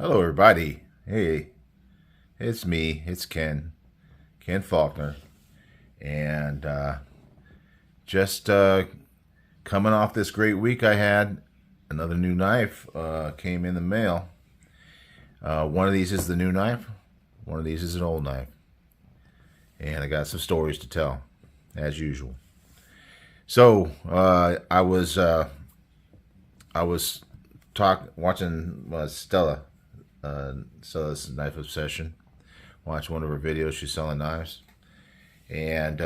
Hello, everybody. Hey, it's me. It's Ken Faulkner, and just coming off this great week I had. Another new knife came in the mail. One of these is the new knife. One of these is an old knife, and I got some stories to tell, as usual. So I was watching Stella's Knife Obsession. Watch one of her videos. She's selling knives, and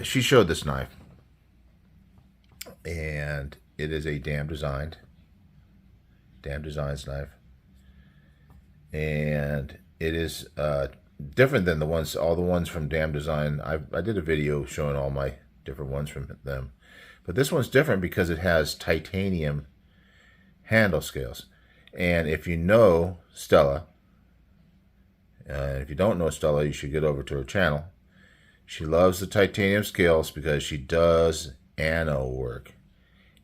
she showed this knife, and it is a Damn Designs knife, and it is different than all the ones from Damn Design. I did a video showing all my different ones from them, but this one's different because it has titanium handle scales. And if you know Stella, if you don't know Stella, you should get over to her channel. She loves the titanium scales because she does anno work.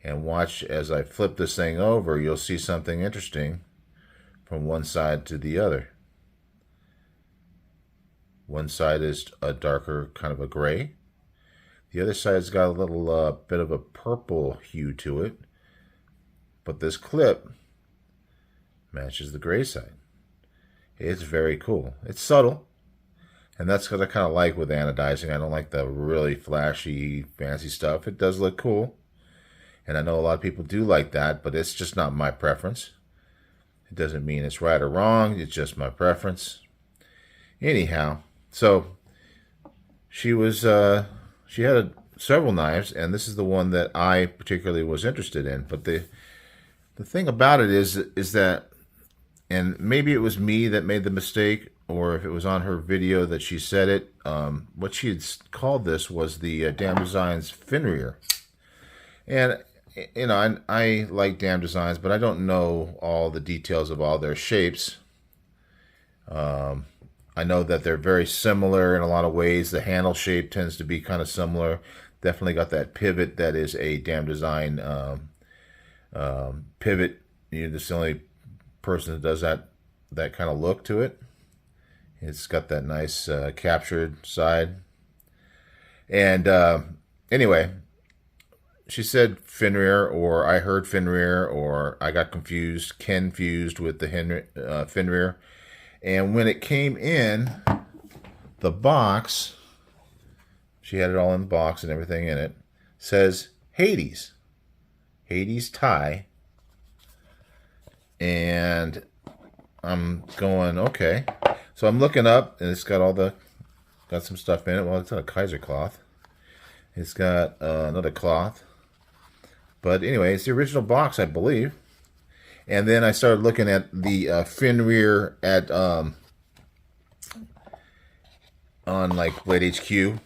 And watch as I flip this thing over, you'll see something interesting from one side to the other. One side is a darker kind of a gray. The other side's got a little bit of a purple hue to it. But this clip matches the gray side. It's very cool. It's subtle. And that's what I kind of like with anodizing. I don't like the really flashy, fancy stuff. It does look cool. And I know a lot of people do like that, but it's just not my preference. It doesn't mean it's right or wrong. It's just my preference. Anyhow, so she had several knives, and this is the one that I particularly was interested in. But the thing about it is that, and maybe it was me that made the mistake, or if it was on her video that she said it, what she had called this was the Damn Designs Finrear. And, you know, I like Damn Designs, but I don't know all the details of all their shapes. I know that they're very similar in a lot of ways. The handle shape tends to be kind of similar. Definitely got that pivot that is a Damn Design pivot. You're just the only person that does that kind of look to it. It's got that nice captured side. And anyway, she said Finrear, or I heard Finrear, or I got confused, Ken fused with the Finrear. And when it came in the box, she had it all in the box and everything in it, says Hades tie. And I'm going, okay. So I'm looking up, and it's got got some stuff in it. Well, it's not a Kaiser cloth. It's got another cloth. But anyway, it's the original box, I believe. And then I started looking at the Finrear at on like Blade HQ,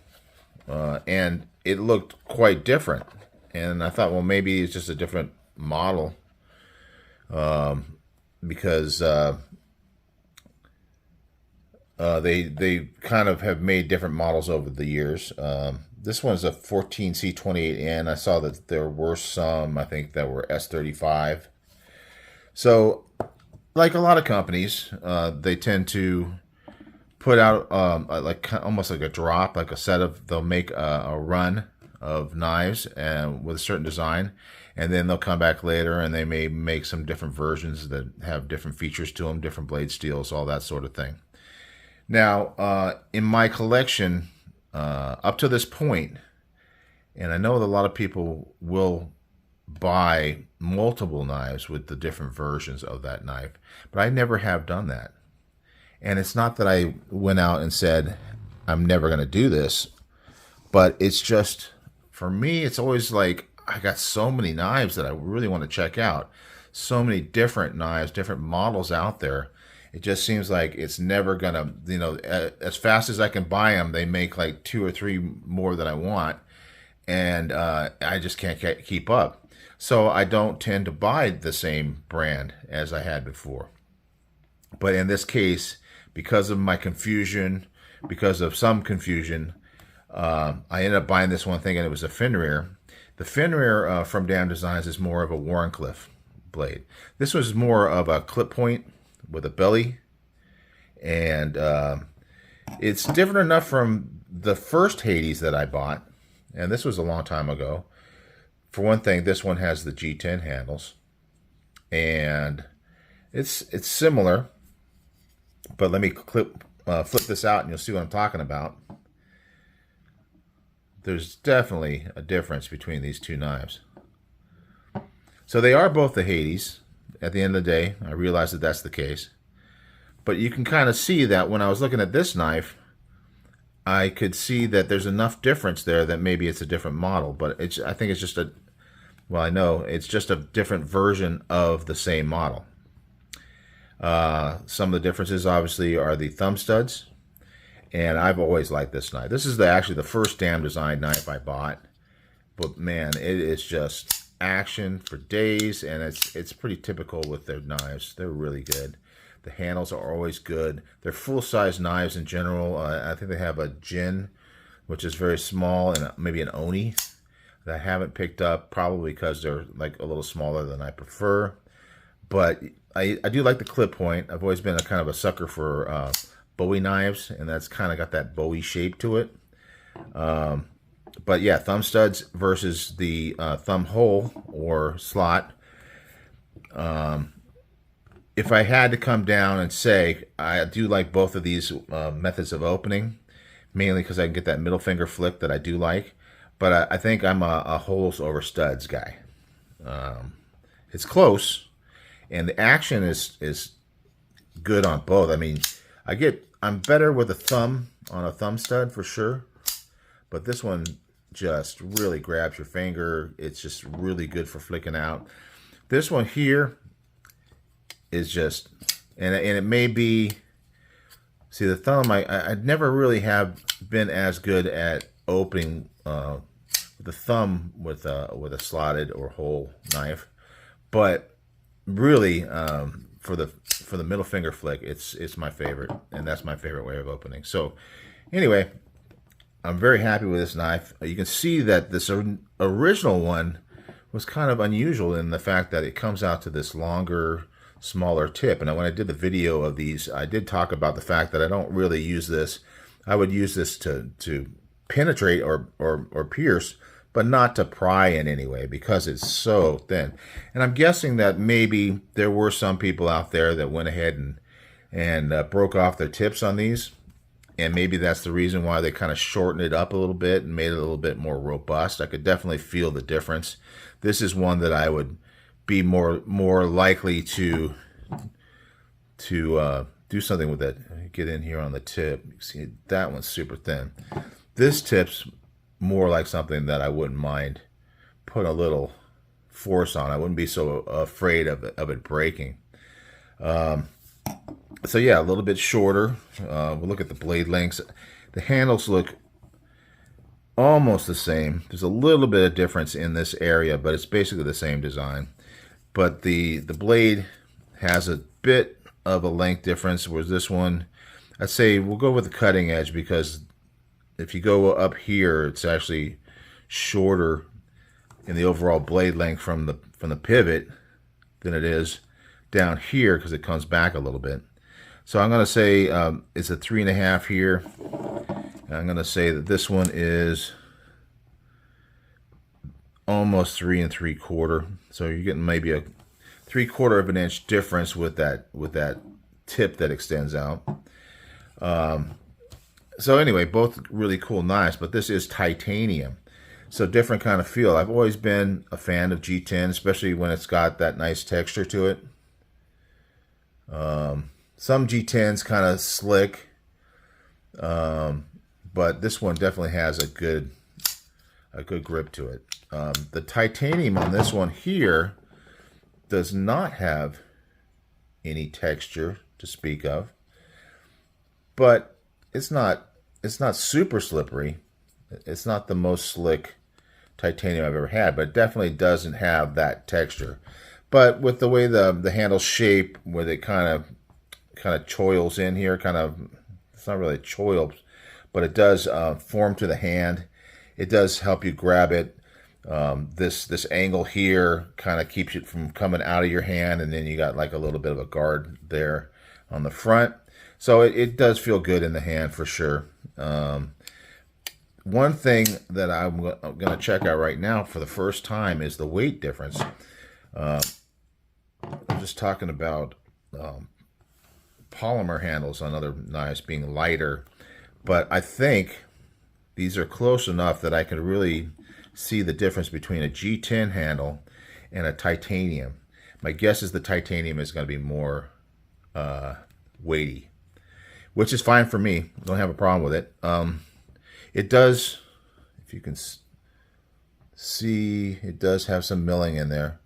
and it looked quite different. And I thought, well, maybe it's just a different model, because they kind of have made different models over the years. This one's a 14C28N. I saw that there were some, I think, that were S35. So, like a lot of companies, they tend to put out almost like a drop, like a set of, they'll make a run of knives and with a certain design, and then they'll come back later and they may make some different versions that have different features to them, different blade steels, all that sort of thing. Now, in my collection, up to this point, and I know that a lot of people will buy multiple knives with the different versions of that knife, but I never have done that. And it's not that I went out and said I'm never going to do this, but it's just, for me, it's always like I got so many knives that I really want to check out. So many different knives, different models out there. It just seems like it's never going to, you know, as fast as I can buy them, they make like 2 or 3 more that I want. And I just can't keep up. So I don't tend to buy the same brand as I had before. But in this case, because of my confusion, because of some confusion, I ended up buying this one thinking it was a Finrear. The Finrear from Damn Designs is more of a Warncliffe blade. This was more of a clip point with a belly, and it's different enough from the first Hades that I bought, and this was a long time ago. For one thing, this one has the G10 handles, and it's similar, but let me flip this out and you'll see what I'm talking about. There's definitely a difference between these two knives. So they are both the Hades. At the end of the day, I realize that that's the case. But you can kind of see that when I was looking at this knife, I could see that there's enough difference there that maybe it's a different model. But I think it's just I know it's just a different version of the same model. Some of the differences obviously are the thumb studs. And I've always liked this knife. This is actually the first Dam Design knife I bought. But man, it is just action for days, and it's pretty typical with their knives. They're really good. The handles are always good. They're full-size knives in general. I think they have a Jin, which is very small, and maybe an Oni that I haven't picked up, probably because they're like a little smaller than I prefer. But I do like the clip point. I've always been a kind of a sucker for Bowie knives, and that's kind of got that Bowie shape to it. But yeah, thumb studs versus the thumb hole or slot. If I had to come down and say, I do like both of these methods of opening, mainly because I can get that middle finger flick that I do like. But I think I'm a holes over studs guy. It's close, and the action is good on both. I mean, I'm better with a thumb on a thumb stud for sure, but this one just really grabs your finger. It's just really good for flicking out. This one here is just, and it may be, see the thumb, I never really have been as good at opening the thumb with a slotted or hole knife, but really for the middle finger flick, it's my favorite, and that's my favorite way of opening. So anyway, I'm very happy with this knife. You can see that this original one was kind of unusual in the fact that it comes out to this longer, smaller tip. And when I did the video of these, I did talk about the fact that I don't really use this. I would use this to penetrate or pierce, but not to pry in any way because it's so thin. And I'm guessing that maybe there were some people out there that went ahead and broke off their tips on these. And maybe that's the reason why they kind of shortened it up a little bit and made it a little bit more robust. I could definitely feel the difference. This is one that I would be more likely to do something with it. Get in here on the tip. You see, that one's super thin. This tip's more like something that I wouldn't mind putting a little force on. I wouldn't be so afraid of it breaking. So yeah, a little bit shorter. We'll look at the blade lengths. The handles look almost the same. There's a little bit of difference in this area, but it's basically the same design. But the blade has a bit of a length difference, whereas this one, I'd say we'll go with the cutting edge, because if you go up here, it's actually shorter in the overall blade length from the pivot than it is down here, because it comes back a little bit. So I'm going to say it's a 3.5 here. And I'm going to say that this one is almost 3 3/4. So you're getting maybe a 3/4 of an inch difference with that tip that extends out. So anyway, both really cool knives, but this is titanium. So different kind of feel. I've always been a fan of G10, especially when it's got that nice texture to it. Some G10s kind of slick, but this one definitely has a good grip to it. The titanium on this one here does not have any texture to speak of, but it's not super slippery. It's not the most slick titanium I've ever had, but it definitely doesn't have that texture. But with the way the handle shape, where it kind of choils in here, it's not really choil, but it does form to the hand. It does help you grab it. This angle here kind of keeps it from coming out of your hand, and then you got like a little bit of a guard there. on the front. So it does feel good in the hand for sure. One thing that I'm going to check out right now for the first time is the weight difference. I'm just talking about polymer handles on other knives being lighter, but I think these are close enough that I can really see the difference between a G10 handle and a titanium. My guess is the titanium is going to be more weighty, which is fine for me. Don't have a problem with it. It does, if you can see, it does have some milling in there,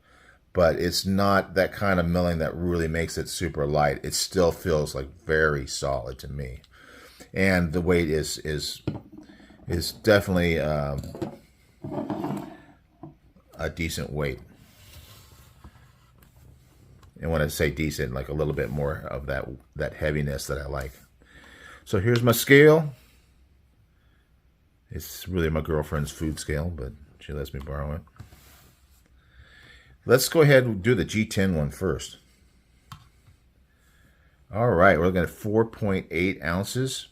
but it's not that kind of milling that really makes it super light. It still feels like very solid to me, and the weight is definitely a decent weight. And when I say decent, like a little bit more of that heaviness that I like. So here's my scale. It's really my girlfriend's food scale, but she lets me borrow it. Let's go ahead and do the G10 one first. All right, we're looking at 4.8 ounces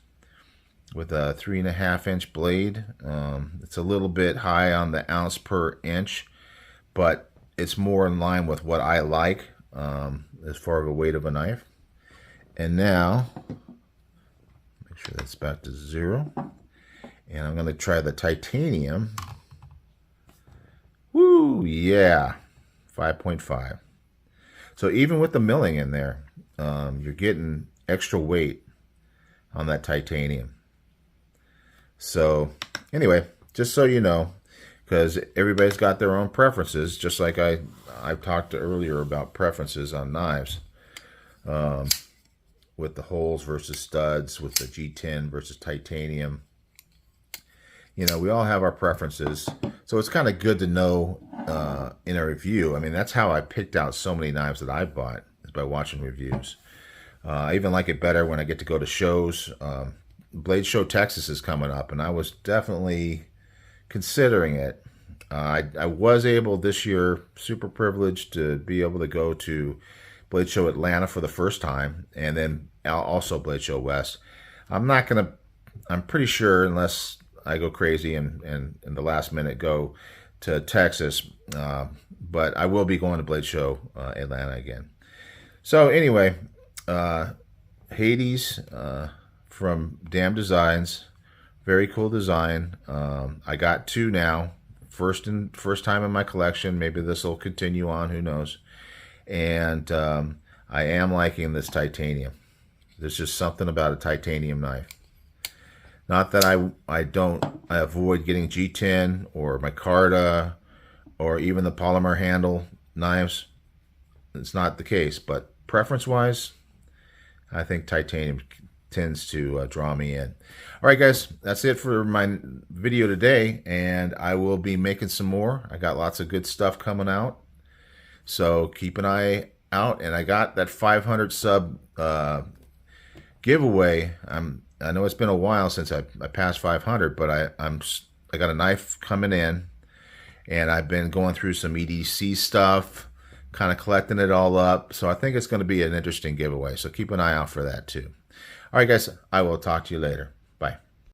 with a 3.5-inch blade. It's a little bit high on the ounce per inch, but it's more in line with what I like as far as the weight of a knife. And now, make sure that's back to 0. And I'm going to try the titanium. Woo, yeah, 5.5. So even with the milling in there, you're getting extra weight on that titanium. So anyway, just so you know, because everybody's got their own preferences, just like I talked earlier about preferences on knives, with the holes versus studs, with the G10 versus titanium. You know, we all have our preferences, so it's kind of good to know in a review. I mean, that's how I picked out so many knives that I bought, is by watching reviews. I even like it better when I get to go to shows. Blade Show Texas is coming up, and I was definitely considering it. I was able this year, super privileged to be able to go to Blade Show Atlanta for the first time, and then also Blade Show West. I'm pretty sure, unless I go crazy and in the last minute go to Texas, but I will be going to Blade Show Atlanta again. So anyway, Hades from Damn Designs, very cool design. I got 2 now, first time in my collection. Maybe this will continue on, who knows. And I am liking this titanium. There's just something about a titanium knife. Not that I avoid getting G10 or micarta or even the polymer handle knives. It's not the case, but preference-wise, I think titanium tends to draw me in. All right, guys, that's it for my video today, and I will be making some more. I got lots of good stuff coming out, so keep an eye out. And I got that 500 sub giveaway. I know it's been a while since I passed 500, but I got a knife coming in, and I've been going through some EDC stuff, kind of collecting it all up. So I think it's going to be an interesting giveaway. So keep an eye out for that too. All right, guys, I will talk to you later.